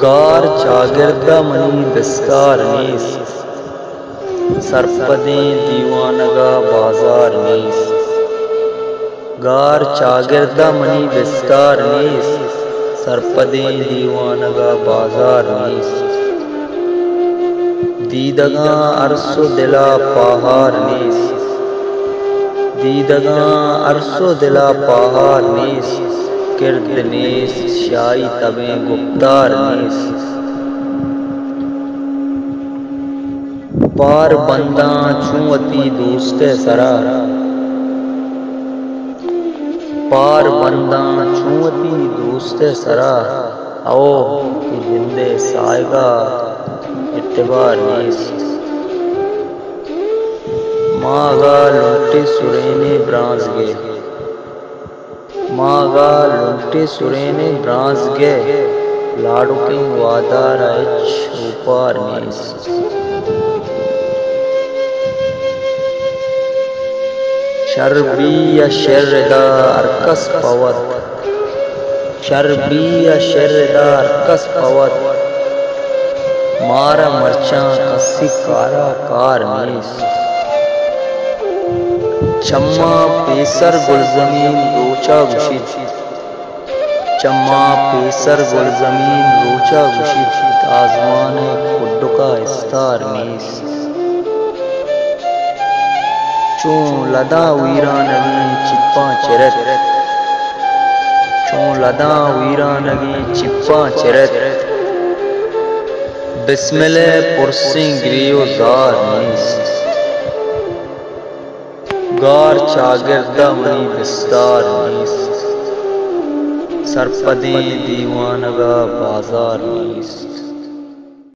गार चागिर्दा मनी बिस्तार नीस, सरपदें दीवानगा बाजार नीस। गार चागिर्दा मनी बिस्तार नीस, सरपदें दीवानगा बाजार नीस। दीदगा अरसो दिला पहाड़ नीस, दीदगा अरसो दिला पहाड़ नीस। किर्द नीस शाही तबे गुप्तार नीस, पार बंदा छुअती दोस्ते सरा, पार बंदा छुअती दोस्ते सरा। आओ कि जिंदे सायगा इत्तेबार नीस। मागा लुंटे सुरेने ब्रांज गे, मागा लुंटे सुरेने ब्रांज गे। लाडू की वादा राइच ऊपर नीस। शर्बी या शर्दा अरकस पवत, शर्बी या शर्दा अरकस पवत। मारा मरचा कसी कारा कार नीस। चम्मा पेसर गुलजमीन रोचा गुशित, चम्मा पेसर गुलजमीन रोचा गुशित। आजमान खुड्ड का इस्तार नीस। चों लदा वीरानगी चिप्पा चिरत, चों लदा वीरानगी चिप्पा चिरत। बिस्मिले पुरसिंग ग्रियो जार नीस। गार चागिर्दा मनी बिस्तार नीस, सरपदें दीवानगा बाजार नीस।